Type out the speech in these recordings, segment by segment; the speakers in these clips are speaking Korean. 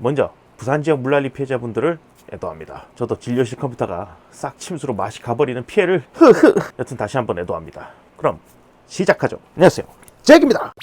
먼저 부산 지역 물난리 피해자분들을 애도합니다. 저도 진료실 컴퓨터가 싹 침수로 맛이 가버리는 피해를 여튼 다시 한번 애도합니다. 그럼 시작하죠. 안녕하세요, 잭입니다.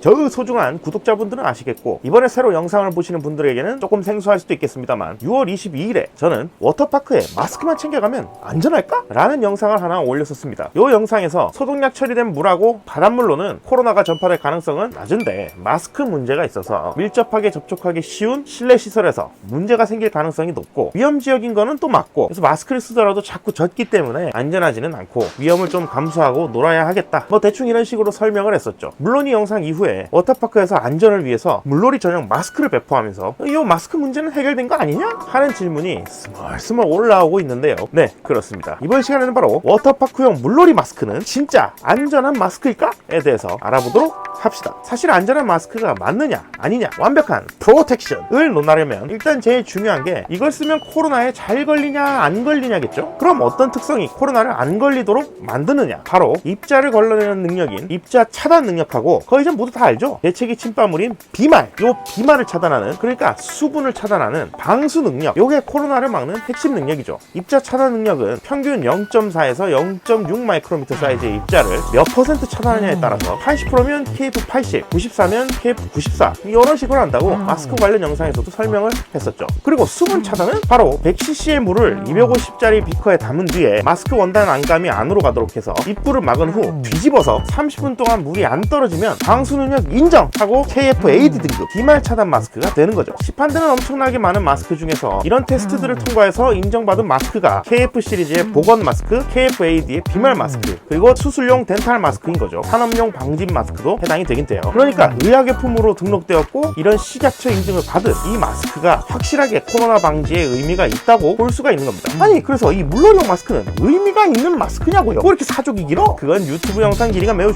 저 소중한 구독자분들은 아시겠고, 이번에 새로 영상을 보시는 분들에게는 조금 생소할 수도 있겠습니다만 6월 22일에 저는 워터파크에 마스크만 챙겨가면 안전할까? 라는 영상을 하나 올렸었습니다. 이 영상에서 소독약 처리된 물하고 바닷물로는 코로나가 전파될 가능성은 낮은데 마스크 문제가 있어서 밀접하게 접촉하기 쉬운 실내 시설에서 문제가 생길 가능성이 높고, 위험지역인 거는 또 맞고, 그래서 마스크를 쓰더라도 자꾸 젖기 때문에 안전하지는 않고 위험을 좀 감수하고 놀아야 하겠다, 뭐 대충 이런 식으로 설명을 했었죠. 물론 이 영상 이후에 워터파크에서 안전을 위해서 물놀이 전용 마스크를 배포하면서 이 마스크 문제는 해결된 거 아니냐? 하는 질문이 스멀스멀 올라오고 있는데요. 네, 그렇습니다. 이번 시간에는 바로 워터파크용 물놀이 마스크는 진짜 안전한 마스크일까? 에 대해서 알아보도록 합시다. 사실 안전한 마스크가 맞느냐 아니냐, 완벽한 프로텍션을 논하려면 일단 제일 중요한 게 이걸 쓰면 코로나에 잘 걸리냐 안 걸리냐겠죠. 그럼 어떤 특성이 코로나를 안 걸리도록 만드느냐, 바로 입자를 걸러내는 능력인 입자 차단 능력하고, 거의 이제 모두 다 알죠? 대체기 침방울인 비말, 요 비말을 차단하는, 그러니까 수분을 차단하는 방수 능력, 요게 코로나를 막는 핵심 능력이죠. 입자 차단 능력은 평균 0.4에서 0.6 마이크로미터 사이즈의 입자를 몇 퍼센트 차단하냐에 따라서 80%면 KF80, 94면 KF94 이런 식으로 한다고 마스크 관련 영상에서도 설명을 했었죠. 그리고 수분 차단은 바로 100cc의 물을 250짜리 비커에 담은 뒤에 마스크 원단 안감이 안으로 가도록 해서 입구를 막은 후 뒤집어서 30분 동안 물이 안 떨어지면 방수 능력 인정하고 KF-AD 등급 비말 차단 마스크가 되는 거죠. 시판되는 엄청나게 많은 마스크 중에서 이런 테스트들을 통과해서 인정받은 마스크가 KF 시리즈의 보건 마스크, KF-AD의 비말 마스크, 그리고 수술용 덴탈 마스크인 거죠. 산업용 방진 마스크도 해당이 되긴 돼요. 그러니까 의약용품으로 등록되었고 이런 식약처 인증을 받은 이 마스크가 확실하게 코로나 방지에 의미가 있다고 볼 수가 있는 겁니다. 아니, 그래서 이 물놀이용 마스크는 의미가 있는 마스크냐고요? 왜 이렇게 사족이 길어? 그건 유튜브 영상 길이가 매우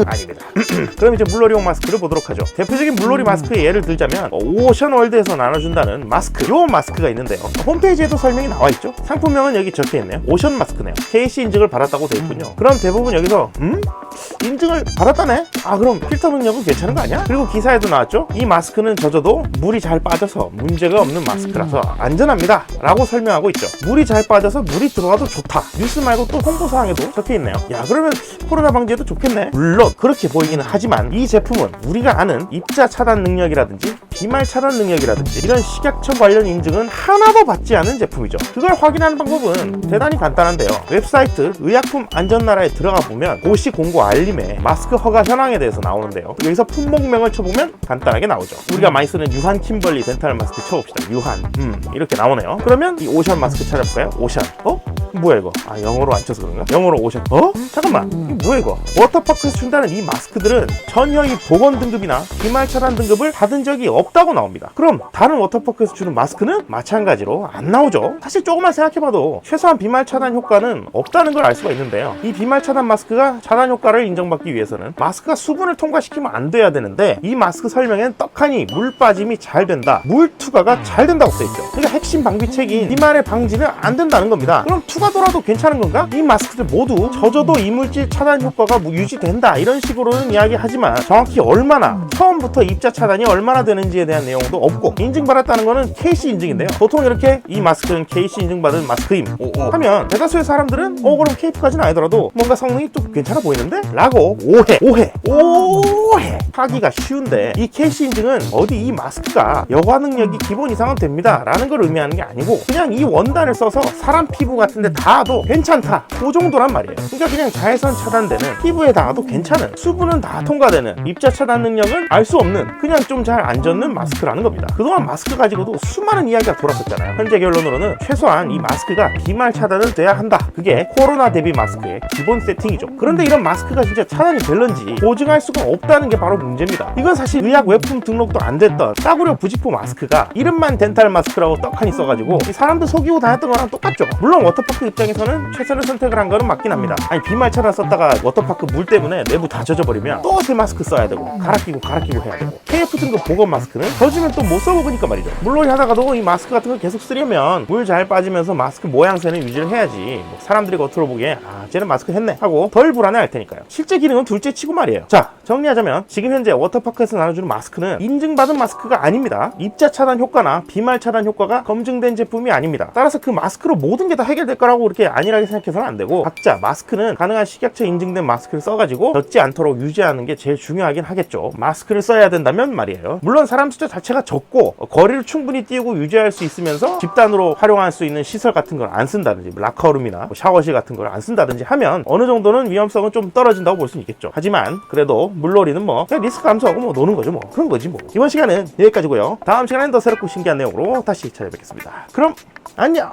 아닙니다. 그럼 이제 물놀이용 마스크를 보도록 하죠. 대표적인 물놀이 마스크의 예를 들자면 오션월드에서 나눠준다는 마스크, 요 마스크가 있는데요. 홈페이지에도 설명이 나와있죠. 상품명은 여기 적혀있네요. 오션 마스크네요. KC 인증을 받았다고 돼 있군요. 그럼 대부분 여기서 인증을 받았다네? 아, 그럼 필터 능력은 괜찮은 거 아니야? 그리고 기사에도 나왔죠. 이 마스크는 젖어도 물이 잘 빠져서 문제가 없는 마스크라서 안전합니다 라고 설명하고 있죠. 물이 잘 빠져서 물이 들어와도 좋다, 뉴스 말고 또 홍보사항에도 적혀있네요. 야, 그러면 코로나 방지에도 좋겠네. 물론 그렇게 보이기는 하지만 이 제품은 우리가 아는 입자 차단 능력이라든지 비말 차단 능력이라든지 이런 식약처 관련 인증은 하나도 받지 않은 제품이죠. 그걸 확인하는 방법은 대단히 간단한데요. 웹사이트 의약품 안전나라에 들어가 보면 고시 공고 알림에 마스크 허가 현황에 대해서 나오는데요. 여기서 품목명을 쳐보면 간단하게 나오죠. 우리가 많이 쓰는 유한 킴벌리 덴탈 마스크 쳐봅시다. 유한, 이렇게 나오네요. 그러면 이 오션 마스크 찾아볼까요? 오션. 뭐야 이거? 아, 영어로 안 쳐서 그런가? 영어로 오션. 잠깐만, 이게 뭐야 이거? 워터파크에서 준다는 이 마스크들은 전혀 이 보건 등급이나 비말 차단 등급을 받은 적이 없다고 나옵니다. 그럼 다른 워터파크에서 주는 마스크는 마찬가지로 안 나오죠. 사실 조금만 생각해봐도 최소한 비말 차단 효과는 없다는 걸 알 수가 있는데요. 이 비말 차단 마스크가 차단 효과를 인정받기 위해서는 마스크가 수분을 통과시키면 안 돼야 되는데, 이 마스크 설명엔 떡하니 물 빠짐이 잘 된다, 물 투과가 잘 된다고 써있죠. 그러니까 핵심 방비책인 비말의 방지는 안 된다는 겁니다. 그럼 투과더라도 괜찮은 건가? 이 마스크들 모두 젖어도 이물질 차단 효과가 유지된다 이런 식으로는 이야기하지만 정확히 얼마나, 처음부터 입자 차단이 얼마나 되는지에 대한 내용도 없고, 인증받았다는 거는 KC 인증인데요. 보통 이렇게 이 마스크는 KC 인증받은 마스크임 하면 대다수의 사람들은 그럼 KF까지는 아니더라도 뭔가 성능이 또 괜찮아 보이는데? 라고 오해 하기가 쉬운데, 이 KC 인증은 어디 이 마스크가 여과 능력이 기본 이상은 됩니다 라는 걸 의미하는 게 아니고, 그냥 이 원단을 써서 사람 피부 같은데 닿아도 괜찮다, 그 정도란 말이에요. 그러니까 그냥 자외선 차단되는, 피부에 닿아도 괜찮은, 수분은 다 통과되는, 입자 차단 능력은 알 수 없는, 그냥 좀 잘 안 젖는 마스크라는 겁니다. 그동안 마스크 가지고도 수많은 이야기가 돌았었잖아요. 현재 결론으로는 최소한 이 마스크가 비말 차단은 돼야 한다. 그게 코로나 대비 마스크의 기본 세팅이죠. 그런데 이런 마스크가 진짜 차단이 될런지 보증할 수가 없다는 게 바로 문제입니다. 이건 사실 의약 외품 등록도 안 됐던 싸구려 부직포 마스크가 이름만 덴탈 마스크라고 떡하니 써가지고 이 사람들 속이고 다녔던 거랑 똑같죠. 물론 워터파크 워터파크 입장에서는 최선의 선택을 한 거는 맞긴 합니다. 아니 비말차를 썼다가 워터파크 물 때문에 내부 다 젖어버리면 또 새 마스크 써야 되고 갈아 끼고 해야 되고 KF 등급 보건 마스크는 젖으면 또 못 써먹으니까 말이죠. 물놀이 하다가도 이 마스크 같은 거 계속 쓰려면 물 잘 빠지면서 마스크 모양새는 유지를 해야지 뭐 사람들이 겉으로 보기에 아 쟤는 마스크 했네 하고 덜 불안해 할 테니까요. 실제 기능은 둘째 치고 말이에요. 자, 정리하자면 지금 현재 워터파크에서 나눠주는 마스크는 인증받은 마스크가 아닙니다. 입자 차단 효과나 비말 차단 효과가 검증된 제품이 아닙니다. 따라서 그 마스크로 모든 게 다 해결될 거라고 그렇게 안일하게 생각해서는 안 되고, 각자 마스크는 가능한 식약처 인증된 마스크를 써가지고 젖지 않도록 유지하는 게 제일 중요하긴 하겠죠. 마스크를 써야 된다면 말이에요. 물론 사람 숫자 자체가 적고 거리를 충분히 띄우고 유지할 수 있으면서 집단으로 활용할 수 있는 시설 같은 걸 안 쓴다든지 라커룸이나 샤워실 같은 걸 안 쓴다든지 하면 어느 정도는 위험성은 좀 떨어진다고 볼 수는 있겠죠. 하지만 그래도 물놀이는 뭐 그냥 리스크 감소하고 뭐 노는 거죠. 뭐 그런 거지 뭐. 이번 시간은 여기까지고요. 다음 시간엔 더 새롭고 신기한 내용으로 다시 찾아뵙겠습니다. 그럼 안녕.